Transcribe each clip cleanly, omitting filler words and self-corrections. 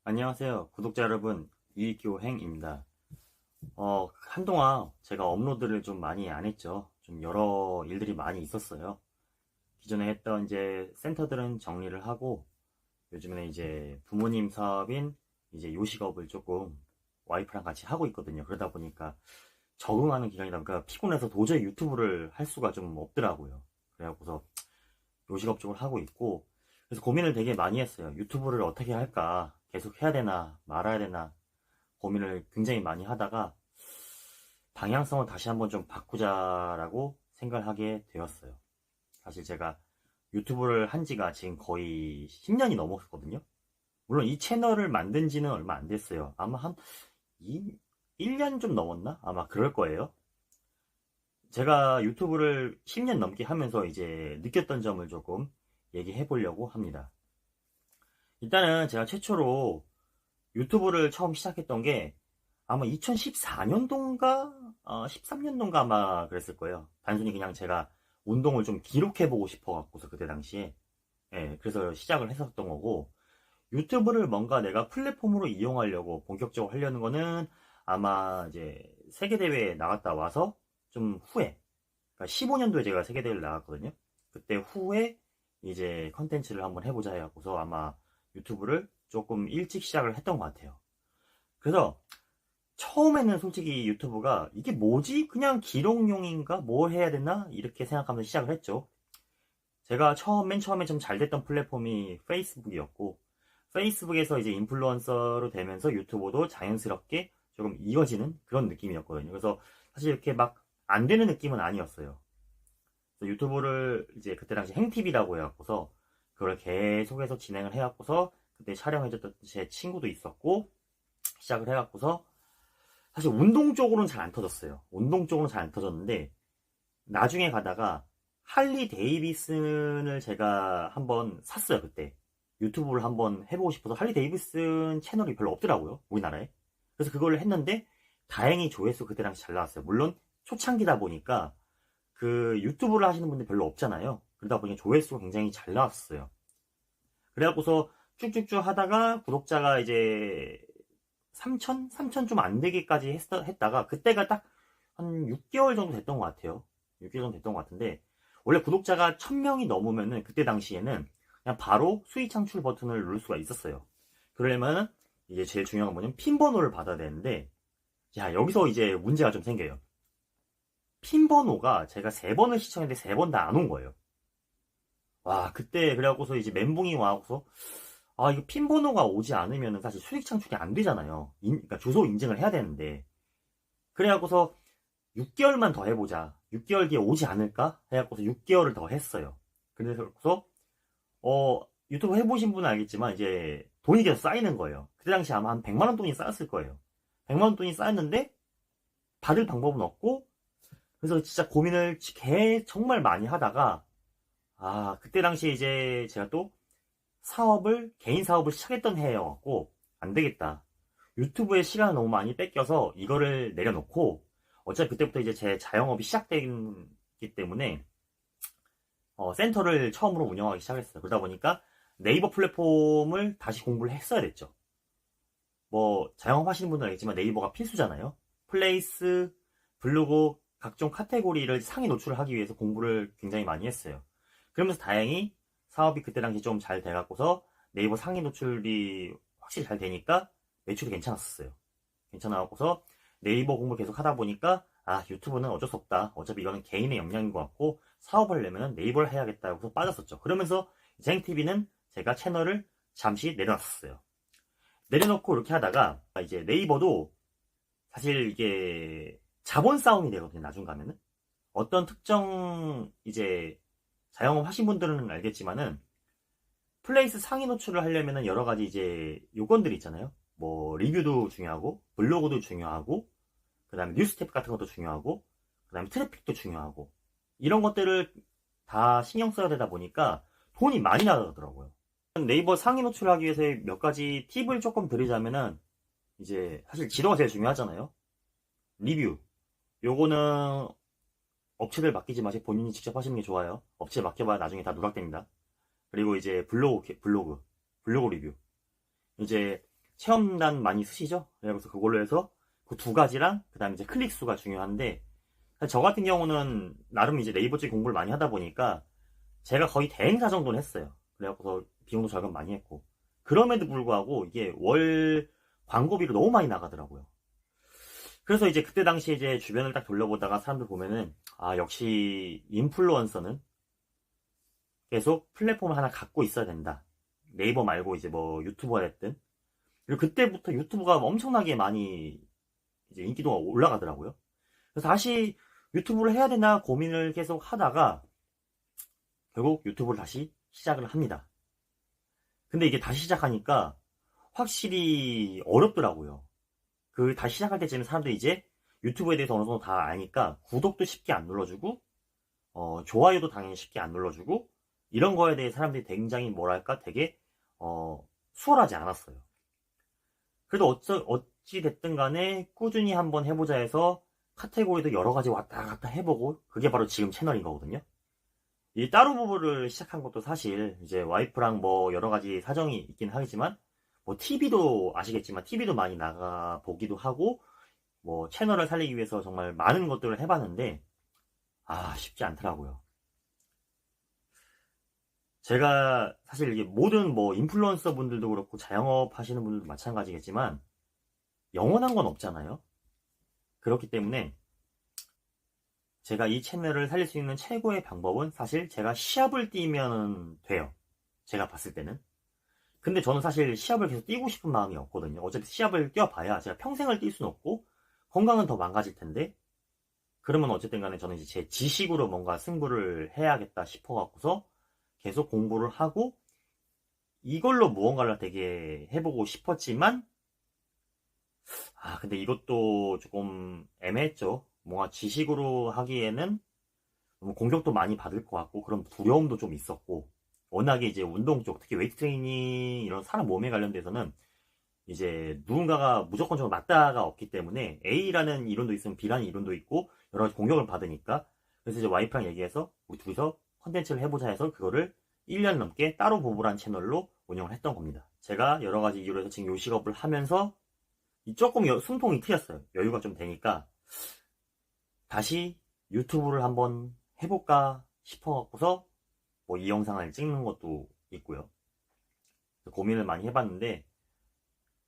안녕하세요. 구독자 여러분, 유익교행입니다. 한동안 제가 업로드를 좀 많이 안 했죠. 좀 여러 일들이 많이 있었어요. 기존에 했던 이제 센터들은 정리를 하고, 요즘에는 이제 부모님 사업인 이제 요식업을 조금 와이프랑 같이 하고 있거든요. 그러다 보니까 적응하는 기간이다 보니까 피곤해서 도저히 유튜브를 할 수가 좀 없더라고요. 그래갖고서 요식업 쪽을 하고 있고, 그래서 고민을 되게 많이 했어요. 유튜브를 어떻게 할까? 계속 해야 되나? 말아야 되나? 고민을 굉장히 많이 하다가 방향성을 다시 한번 좀 바꾸자라고 생각을 하게 되었어요. 사실 제가 유튜브를 한 지가 지금 거의 10년이 넘었거든요. 물론 이 채널을 만든 지는 얼마 안 됐어요. 아마 한 1년 좀 넘었나? 아마 그럴 거예요. 제가 유튜브를 10년 넘게 하면서 이제 느꼈던 점을 조금 얘기해 보려고 합니다. 일단은 제가 최초로 유튜브를 처음 시작했던 게 아마 2014년도인가 13년도인가 아마 그랬을 거예요. 단순히 그냥 제가 운동을 좀 기록해보고 싶어갖고서 그때 당시에 그래서 시작을 했었던 거고, 유튜브를 뭔가 내가 플랫폼으로 이용하려고 본격적으로 하려는 거는 아마 이제 세계대회에 나갔다 와서 좀 후에, 그러니까 15년도에 제가 세계대회를 나갔거든요. 그때 후에 이제 컨텐츠를 한번 해보자 해갖고서 아마 유튜브를 조금 일찍 시작을 했던 것 같아요. 그래서 처음에는 솔직히 유튜브가 이게 뭐지? 그냥 기록용인가? 뭘 해야 되나? 이렇게 생각하면서 시작을 했죠. 제가 맨 처음에 좀 잘 됐던 플랫폼이 페이스북이었고, 페이스북에서 이제 인플루언서로 되면서 유튜브도 자연스럽게 조금 이어지는 그런 느낌이었거든요. 그래서 사실 이렇게 막 안 되는 느낌은 아니었어요. 그래서 유튜브를 이제 그때 당시 행TV라고 해갖고서 그걸 계속해서 진행을 해갖고서 그때 촬영해줬던 제 친구도 있었고, 시작을 해갖고서 사실 운동 쪽으로는 잘 안 터졌어요. 운동 쪽으로는 잘 안 터졌는데 나중에 가다가 할리 데이비슨을 제가 한번 샀어요. 그때 유튜브를 한번 해보고 싶어서. 할리 데이비슨 채널이 별로 없더라고요, 우리나라에. 그래서 그걸 했는데 다행히 조회수 그때 당시 잘 나왔어요. 물론 초창기다 보니까 그 유튜브를 하시는 분들 별로 없잖아요. 그러다 보니 조회수가 굉장히 잘 나왔어요. 그래갖고서 쭉쭉쭉 하다가 구독자가 이제 3천 좀 안 되기까지 했다가 그때가 딱 한 6개월 정도 됐던 것 같아요. 6개월 정도 됐던 것 같은데, 원래 구독자가 1000명이 넘으면은 그때 당시에는 그냥 바로 수익 창출 버튼을 누를 수가 있었어요. 그러려면 이제 제일 중요한 건 뭐냐면 핀 번호를 받아야 되는데, 자, 여기서 이제 문제가 좀 생겨요. 핀 번호가 제가 3번을 시청했는데 3번 다 안 온 거예요. 와, 그때 그래갖고서 이제 멘붕이 와갖고서 이거 핀 번호가 오지 않으면 사실 수익 창출이 안 되잖아요. 그러니까 주소 인증을 해야 되는데. 그래갖고서 6개월만 더 해보자. 6개월 뒤에 오지 않을까? 해갖고서 6개월을 더 했어요. 그래서, 유튜브 해보신 분은 알겠지만, 이제 돈이 계속 쌓이는 거예요. 그때 당시 아마 한 100만원 돈이 쌓였을 거예요. 100만원 돈이 쌓였는데, 받을 방법은 없고, 그래서 진짜 고민을 정말 많이 하다가, 그때 당시에 이제 제가 또 개인 사업을 시작했던 해여갖고, 안 되겠다. 유튜브에 시간을 너무 많이 뺏겨서 이거를 내려놓고, 어차피 그때부터 이제 제 자영업이 시작됐기 때문에, 센터를 처음으로 운영하기 시작했어요. 그러다 보니까 네이버 플랫폼을 다시 공부를 했어야 됐죠. 뭐, 자영업 하시는 분들은 알겠지만 네이버가 필수잖아요. 플레이스, 블로그, 각종 카테고리를 상위 노출을 하기 위해서 공부를 굉장히 많이 했어요. 그러면서 다행히 사업이 그때 당시 좀 잘 돼갖고서 네이버 상위 노출이 확실히 잘 되니까 매출이 괜찮았었어요. 괜찮아갖고서 네이버 공부를 계속 하다 보니까 유튜브는 어쩔 수 없다. 어차피 이거는 개인의 역량인 것 같고 사업을 하려면 네이버를 해야겠다 해서 빠졌었죠. 그러면서 쟁TV는 제가 채널을 잠시 내려놨었어요. 내려놓고 이렇게 하다가 이제 네이버도 사실 이게 자본 싸움이 되거든요. 나중 가면은 어떤 특정 이제 자영업 하신 분들은 알겠지만은 플레이스 상위 노출을 하려면은 여러 가지 이제 요건들이 있잖아요. 뭐 리뷰도 중요하고 블로그도 중요하고 그 다음에 뉴스텝 같은 것도 중요하고 그 다음에 트래픽도 중요하고 이런 것들을 다 신경 써야 되다 보니까 돈이 많이 나가더라고요. 네이버 상위 노출을 하기 위해서 몇 가지 팁을 조금 드리자면은 이제 사실 지도가 제일 중요하잖아요. 리뷰 요거는 업체들 맡기지 마시고 본인이 직접 하시는 게 좋아요. 업체 맡겨봐야 나중에 다 누락됩니다. 그리고 이제 블로그 리뷰. 이제 체험단 많이 쓰시죠? 그래서 그걸로 해서 그 두 가지랑 그 다음에 이제 클릭 수가 중요한데, 저 같은 경우는 나름 이제 네이버 쪽 공부를 많이 하다 보니까 제가 거의 대행사 정도는 했어요. 그래갖고서 비용도 절감 많이 했고, 그럼에도 불구하고 이게 월 광고비로 너무 많이 나가더라고요. 그래서 이제 그때 당시에 이제 주변을 딱 돌려보다가 사람들 보면은, 아, 역시 인플루언서는 계속 플랫폼을 하나 갖고 있어야 된다. 네이버 말고 이제 뭐 유튜버가 됐든. 그리고 그때부터 유튜브가 엄청나게 많이 이제 인기도가 올라가더라고요. 그래서 다시 유튜브를 해야 되나 고민을 계속 하다가 결국 유튜브를 다시 시작을 합니다. 근데 이게 다시 시작하니까 확실히 어렵더라고요. 그 다시 시작할 때쯤에 사람들이 이제 유튜브에 대해서 어느 정도 다 아니까 구독도 쉽게 안 눌러주고, 좋아요도 당연히 쉽게 안 눌러주고, 이런 거에 대해 사람들이 굉장히 뭐랄까 되게 수월하지 않았어요. 그래도 어찌 됐든 간에 꾸준히 한번 해보자 해서 카테고리도 여러 가지 왔다 갔다 해보고, 그게 바로 지금 채널인 거거든요. 이 따로 부부를 시작한 것도 사실 이제 와이프랑 뭐 여러 가지 사정이 있긴 하겠지만, 뭐 TV도 아시겠지만 TV도 많이 나가 보기도 하고, 뭐 채널을 살리기 위해서 정말 많은 것들을 해봤는데, 아, 쉽지 않더라고요. 제가 사실 이게 모든 뭐 인플루언서 분들도 그렇고 자영업 하시는 분들도 마찬가지겠지만 영원한 건 없잖아요. 그렇기 때문에 제가 이 채널을 살릴 수 있는 최고의 방법은 사실 제가 시합을 뛰면 돼요. 제가 봤을 때는. 근데 저는 사실 시합을 계속 뛰고 싶은 마음이 없거든요. 어차피 시합을 뛰어봐야 제가 평생을 뛸 수는 없고 건강은 더 망가질 텐데, 그러면 어쨌든 간에 저는 이제 제 지식으로 뭔가 승부를 해야겠다 싶어갖고서 계속 공부를 하고 이걸로 무언가를 되게 해보고 싶었지만, 근데 이것도 조금 애매했죠. 뭔가 지식으로 하기에는 너무 공격도 많이 받을 것 같고 그런 두려움도 좀 있었고, 워낙에 이제 운동 쪽, 특히 웨이트 트레이닝 이런 사람 몸에 관련돼서는 이제 누군가가 무조건적으로 맞다가 없기 때문에 A라는 이론도 있으면 B라는 이론도 있고 여러 가지 공격을 받으니까, 그래서 이제 와이프랑 얘기해서 우리 둘이서 컨텐츠를 해보자 해서 그거를 1년 넘게 따로 부부란 채널로 운영을 했던 겁니다. 제가 여러 가지 이유로 해서 지금 요식업을 하면서 조금 숨통이 트였어요. 여유가 좀 되니까 다시 유튜브를 한번 해볼까 싶어갖고서 뭐 이 영상을 찍는 것도 있고요. 고민을 많이 해봤는데,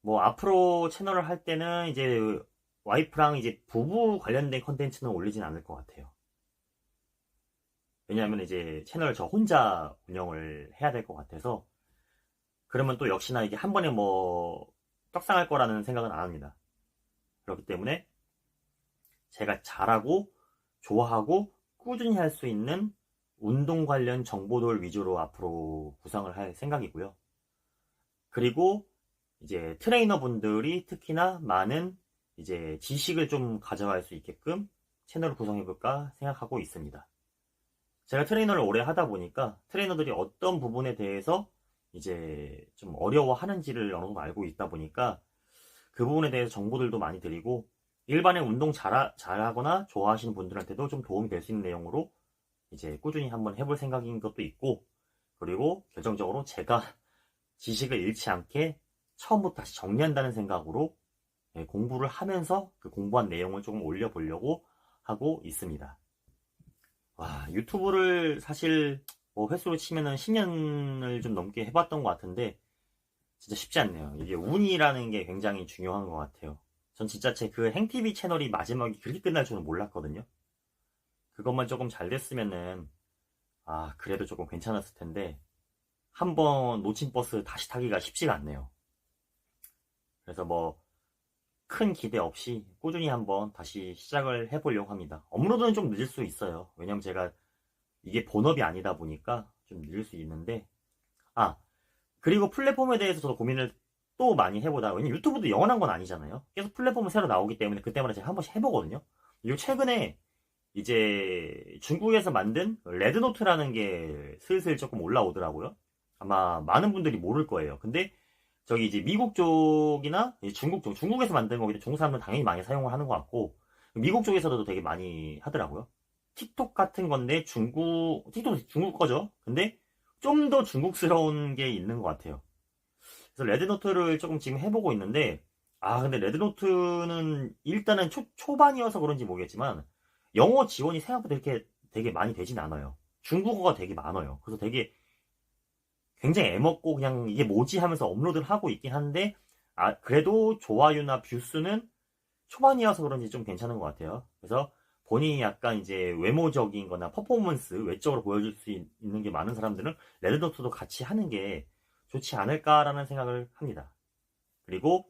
뭐 앞으로 채널을 할 때는 이제 와이프랑 이제 부부 관련된 컨텐츠는 올리진 않을 것 같아요. 왜냐하면 이제 채널 저 혼자 운영을 해야 될 것 같아서, 그러면 또 역시나 이게 한 번에 뭐 떡상할 거라는 생각은 안 합니다. 그렇기 때문에 제가 잘하고 좋아하고 꾸준히 할 수 있는 운동 관련 정보들 위주로 앞으로 구상을 할 생각이고요. 그리고 이제 트레이너분들이 특히나 많은 이제 지식을 좀 가져갈 수 있게끔 채널을 구성해볼까 생각하고 있습니다. 제가 트레이너를 오래 하다 보니까 트레이너들이 어떤 부분에 대해서 이제 좀 어려워하는지를 어느 정도 알고 있다 보니까 그 부분에 대해서 정보들도 많이 드리고, 일반의 운동 잘하거나 좋아하시는 분들한테도 좀 도움이 될 수 있는 내용으로 이제 꾸준히 한번 해볼 생각인 것도 있고, 그리고 결정적으로 제가 지식을 잃지 않게 처음부터 다시 정리한다는 생각으로 공부를 하면서 그 공부한 내용을 조금 올려보려고 하고 있습니다. 와, 유튜브를 사실 뭐 횟수로 치면은 10년을 좀 넘게 해봤던 것 같은데 진짜 쉽지 않네요. 이게 운이라는 게 굉장히 중요한 것 같아요. 전 진짜 제 그 행TV 채널이 마지막이 그렇게 끝날 줄은 몰랐거든요. 그것만 조금 잘 됐으면은 그래도 조금 괜찮았을 텐데, 한번 놓친 버스 다시 타기가 쉽지가 않네요. 그래서 뭐 큰 기대 없이 꾸준히 한번 다시 시작을 해보려고 합니다. 업로드는 좀 늦을 수 있어요. 왜냐면 제가 이게 본업이 아니다 보니까 좀 늦을 수 있는데, 그리고 플랫폼에 대해서 저도 고민을 또 많이 해보다, 왜냐면 유튜브도 영원한 건 아니잖아요. 계속 플랫폼은 새로 나오기 때문에 그때마다 제가 한 번씩 해보거든요. 그리고 최근에 이제 중국에서 만든 레드노트라는 게 슬슬 조금 올라오더라고요. 아마 많은 분들이 모를 거예요. 근데 저기 이제 미국 쪽이나 중국 쪽, 중국에서 만든 거기 중국 사람들은 당연히 많이 사용을 하는 것 같고, 미국 쪽에서도 되게 많이 하더라고요. 틱톡 같은 건데 틱톡 중국 거죠. 근데 좀 더 중국스러운 게 있는 것 같아요. 그래서 레드노트를 조금 지금 해보고 있는데, 근데 레드노트는 일단은 초반이어서 그런지 모르겠지만, 영어 지원이 생각보다 이렇게 되게 많이 되진 않아요. 중국어가 되게 많아요. 그래서 되게 굉장히 애먹고 그냥 이게 뭐지 하면서 업로드를 하고 있긴 한데, 그래도 좋아요나 뷰수는 초반이어서 그런지 좀 괜찮은 것 같아요. 그래서 본인이 약간 이제 외모적인 거나 퍼포먼스, 외적으로 보여줄 수 있는 게 많은 사람들은 레드노트도 같이 하는 게 좋지 않을까라는 생각을 합니다. 그리고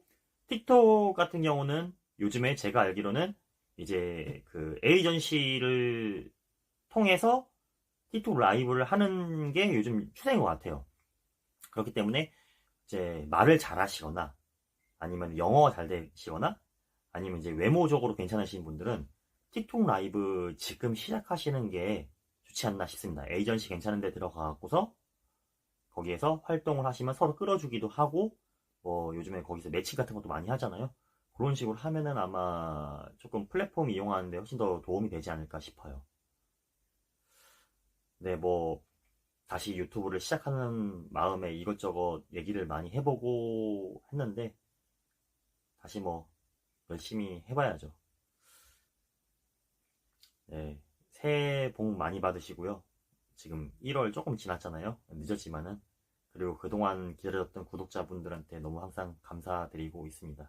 틱톡 같은 경우는 요즘에 제가 알기로는 이제 그 에이전시를 통해서 틱톡 라이브를 하는 게 요즘 추세인 것 같아요. 그렇기 때문에 이제 말을 잘 하시거나 아니면 영어가 잘 되시거나 아니면 이제 외모적으로 괜찮으신 분들은 틱톡 라이브 지금 시작하시는 게 좋지 않나 싶습니다. 에이전시 괜찮은 데 들어가갖고서 거기에서 활동을 하시면 서로 끌어주기도 하고 뭐 요즘에 거기서 매칭 같은 것도 많이 하잖아요. 그런 식으로 하면은 아마 조금 플랫폼 이용하는데 훨씬 더 도움이 되지 않을까 싶어요. 네, 뭐 다시 유튜브를 시작하는 마음에 이것저것 얘기를 많이 해보고 했는데 다시 뭐 열심히 해봐야죠. 네, 새해 복 많이 받으시고요. 지금 1월 조금 지났잖아요. 늦었지만은. 그리고 그동안 기다렸던 구독자분들한테 너무 항상 감사드리고 있습니다.